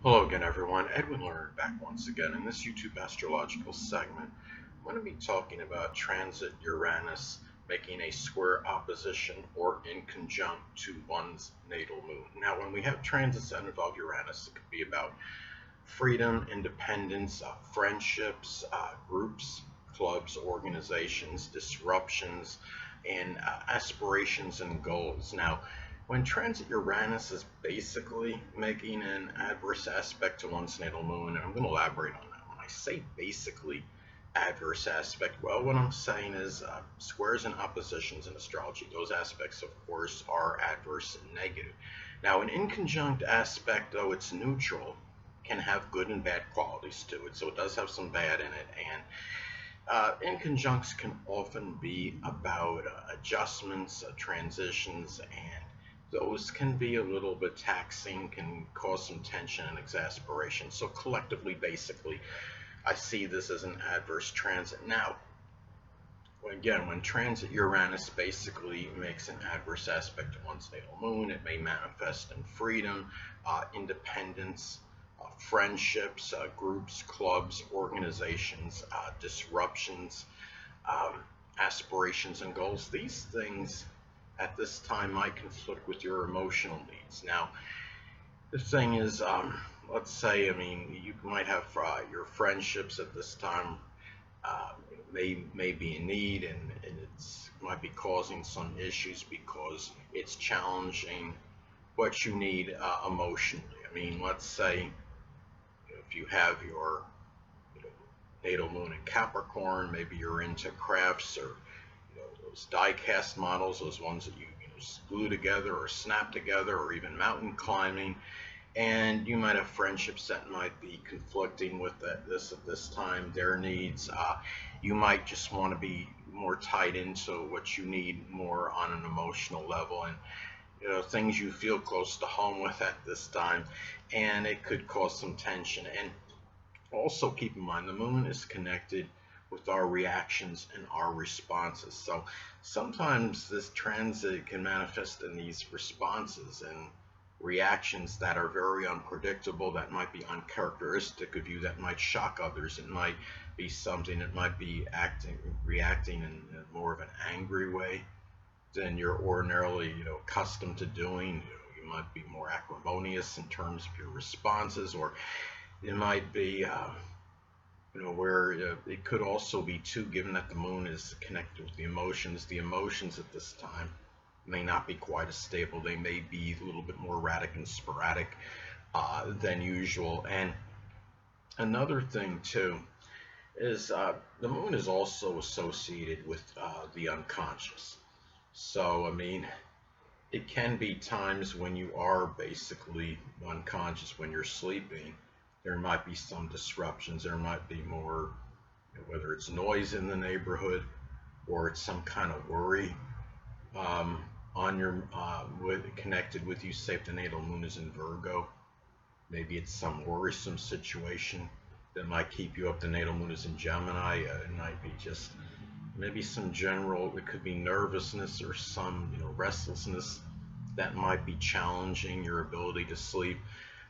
Hello again, everyone. Edwin Learnard back once again. In this YouTube astrological segment, I'm going to be talking about transit Uranus making a square opposition or inconjunct to one's natal moon. Now, when we have transits that involve Uranus, it could be about freedom, independence, friendships, groups, clubs, organizations, disruptions, and aspirations and goals. Now, when transit Uranus is basically making an adverse aspect to one's natal moon, and I'm going to elaborate on that. When I say basically adverse aspect, well, what I'm saying is squares and oppositions in astrology, those aspects, of course, are adverse and negative. Now, an inconjunct aspect, though it's neutral, can have good and bad qualities to it, so it does have some bad in it. And inconjuncts can often be about adjustments, transitions, and those can be a little bit taxing, can cause some tension and exasperation. So collectively, basically, I see this as an adverse transit. Now, again, when transit Uranus basically makes an adverse aspect to one's natal moon, it may manifest in freedom, independence, friendships, groups, clubs, organizations, disruptions, um, aspirations, and goals. These things at this time might conflict with your emotional needs. Now, the thing is, let's say, I mean, you might have your friendships at this time uh, may be in need, and it's might be causing some issues because it's challenging what you need emotionally. I mean, let's say if you have your you know, natal moon in Capricorn, maybe you're into crafts or those die cast models, those ones that you glue together or snap together, or even mountain climbing. And you might have friendships that might be conflicting with this at this time, their needs. You might just want to be more tied into what you need more on an emotional level, and things you feel close to home with at this time, and it could cause some tension. And also keep in mind the moon is connected with our reactions and our responses. So sometimes this transit can manifest in these responses and reactions that are very unpredictable, that might be uncharacteristic of you, that might shock others. It might be something that might be reacting in more of an angry way than you're ordinarily, accustomed to doing. You might be more acrimonious in terms of your responses, or it might be where it could also be too, given that the moon is connected with the emotions. The emotions at this time may not be quite as stable. They may be a little bit more erratic and sporadic than usual. And another thing too is the moon is also associated with the unconscious. So I mean, it can be times when you are basically unconscious, when you're sleeping. There might be some disruptions. There might be more, whether it's noise in the neighborhood or it's some kind of worry on your connected with you. Say if the natal moon is in Virgo, maybe it's some worrisome situation that might keep you up. The natal moon is in Gemini. It might be just maybe some general. It could be nervousness or some restlessness that might be challenging your ability to sleep.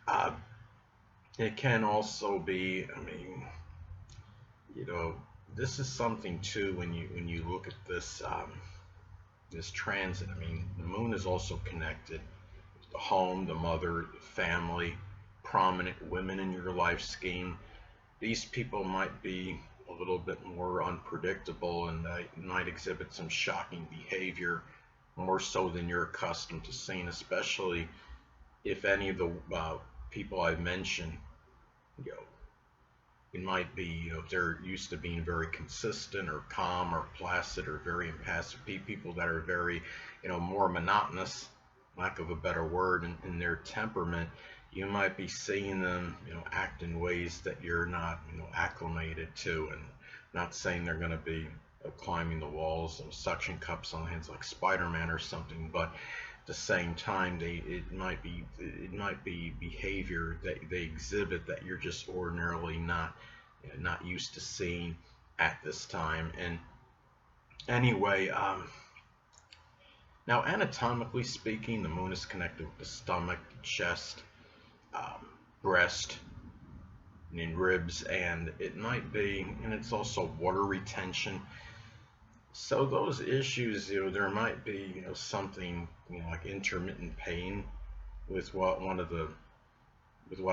Uh, it can also be, I mean, this is something too when you look at this transit. I mean, the moon is also connected with the home, the mother, the family, prominent women in your life scheme. These people might be a little bit more unpredictable, and they might exhibit some shocking behavior, more so than you're accustomed to seeing, especially if any of the people I've mentioned, you know, it might be, if they're used to being very consistent or calm or placid or very impassive, people that are very, more monotonous, lack of a better word, in their temperament. You might be seeing them, act in ways that you're not, acclimated to. And not saying they're going to be climbing the walls and suction cups on hands like Spider-Man or something, but at the same time, it might be behavior that they exhibit that you're just ordinarily not used to seeing at this time. And anyway, now anatomically speaking, the moon is connected with the stomach, the chest, breast, and in ribs, and it might be, and it's also water retention. So those issues, there might be, something, like intermittent pain with what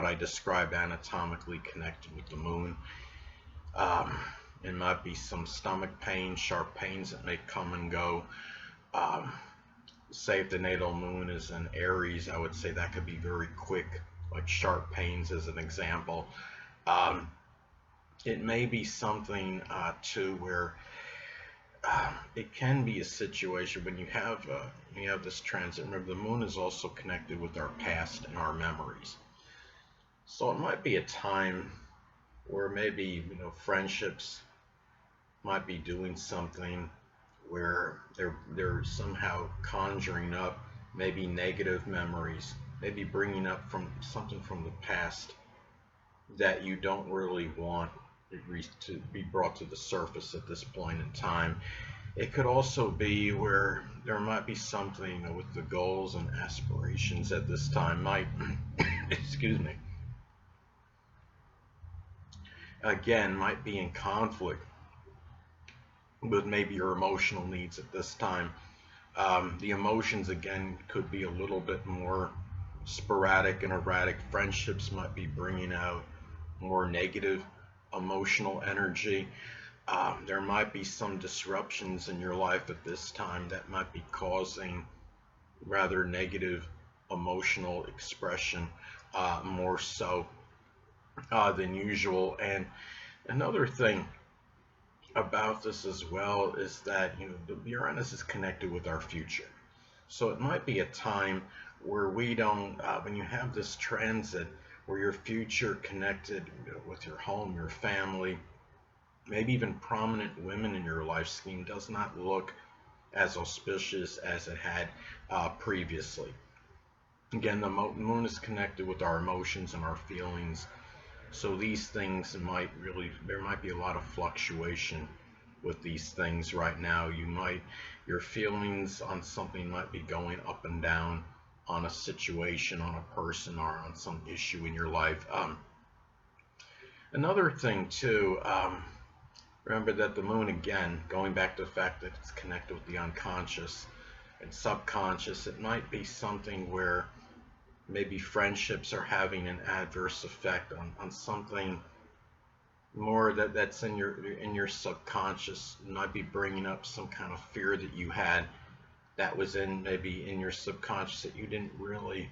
I described anatomically connected with the moon. Um, it might be some stomach pain, sharp pains that may come and go. Um, Say if the natal moon is in Aries, I would say that could be very quick, like sharp pains as an example. Um, it may be something too where it can be a situation when you have this transit. Remember, the moon is also connected with our past and our memories. So it might be a time where maybe friendships might be doing something where they're somehow conjuring up maybe negative memories, maybe bringing up from something from the past that you don't really want to be brought to the surface at this point in time. It could also be where there might be something with the goals and aspirations at this time might, excuse me, again, might be in conflict with maybe your emotional needs at this time. The emotions, again, could be a little bit more sporadic and erratic. Friendships might be bringing out more negative emotional energy. There might be some disruptions in your life at this time that might be causing rather negative emotional expression, more so than usual. And another thing about this as well is that the Uranus is connected with our future. So it might be a time where we don't, when you have this transit, where your future connected with your home, your family, maybe even prominent women in your life scheme does not look as auspicious as it had previously. Again, the moon is connected with our emotions and our feelings. So these things there might be a lot of fluctuation with these things right now. Your feelings on something might be going up and down on a situation, on a person, or on some issue in your life. Another thing too, remember that the moon, again, going back to the fact that it's connected with the unconscious and subconscious, it might be something where maybe friendships are having an adverse effect on something more that's in your subconscious. It might be bringing up some kind of fear that you had that was maybe in your subconscious that you didn't really,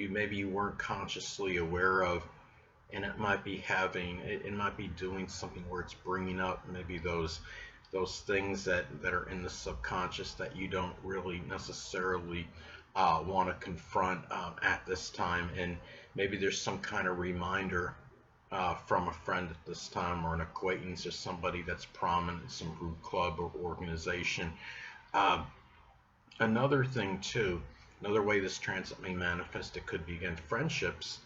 maybe you weren't consciously aware of, and it might be doing something where it's bringing up maybe those things that are in the subconscious that you don't really necessarily want to confront at this time. And maybe there's some kind of reminder from a friend at this time, or an acquaintance, or somebody that's prominent in some group, club, or organization. Another thing too, another way this transit may manifest, it could be, again, friendships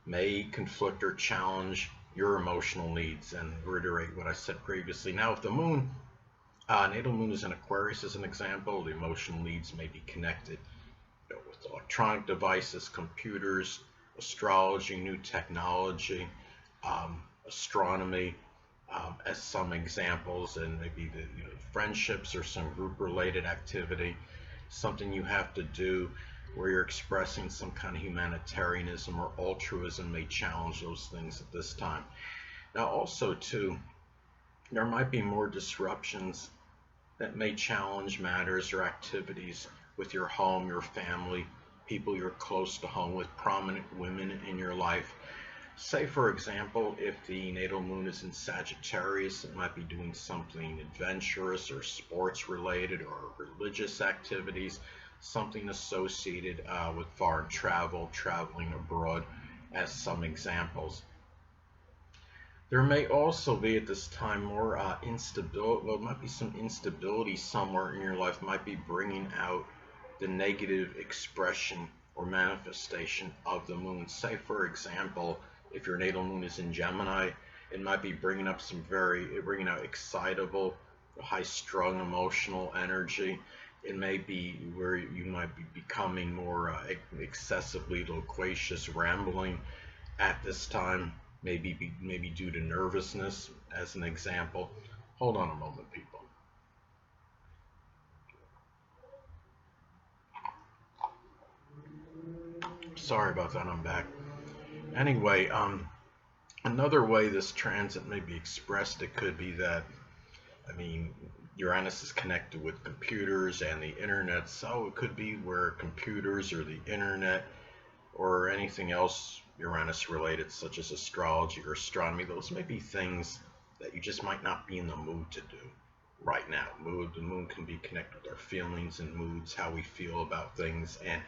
may conflict or challenge your emotional needs, and reiterate what I said previously. Now, if the moon, natal moon is in Aquarius as an example, the emotional needs may be connected with electronic devices, computers, astrology, new technology, astronomy, as some examples, and maybe the friendships or some group-related activity, something you have to do where you're expressing some kind of humanitarianism or altruism may challenge those things at this time. Now, also too, there might be more disruptions that may challenge matters or activities with your home, your family, people you're close to home with, prominent women in your life. Say, for example, if the natal moon is in Sagittarius, it might be doing something adventurous or sports related or religious activities, something associated with foreign travel, traveling abroad, as some examples. There may also be at this time more instability. Well, it might be some instability somewhere in your life, might be bringing out the negative expression or manifestation of the moon. Say, for example, if your natal moon is in Gemini, it might be bringing out excitable, high-strung emotional energy. It may be where you might be becoming more excessively loquacious, rambling at this time, maybe due to nervousness, as an example. Hold on a moment, people. Sorry about that, I'm back. Anyway, another way this transit may be expressed, it could be that, I mean, Uranus is connected with computers and the internet, so it could be where computers or the internet or anything else Uranus related, such as astrology or astronomy, those may be things that you just might not be in the mood to do right now. The moon can be connected with our feelings and moods, how we feel about things. And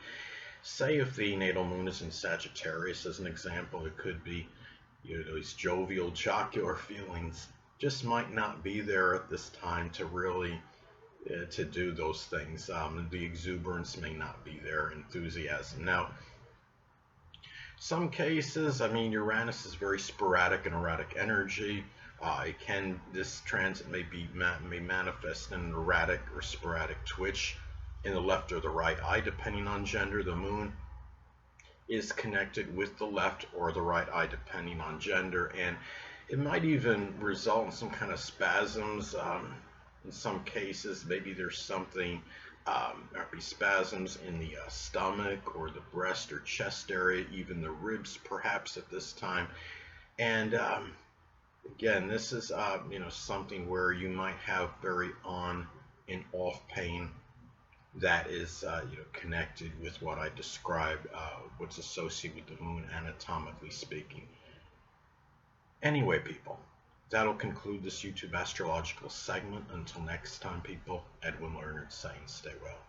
say if the natal moon is in Sagittarius, as an example, it could be, these jovial, jocular feelings just might not be there at this time to really to do those things. The exuberance may not be there, enthusiasm. Now, some cases, I mean, Uranus is very sporadic and erratic energy. This transit may manifest in an erratic or sporadic twitch in the left or the right eye, depending on gender. The moon is connected with the left or the right eye, depending on gender, and it might even result in some kind of spasms. In some cases, maybe there's something, spasms in the stomach or the breast or chest area, even the ribs perhaps at this time. And again, this is something where you might have very on and off pain that is connected with what I described, what's associated with the moon anatomically speaking. Anyway, people, that'll conclude this YouTube astrological segment. Until next time, people, Edwin Learnard saying stay well.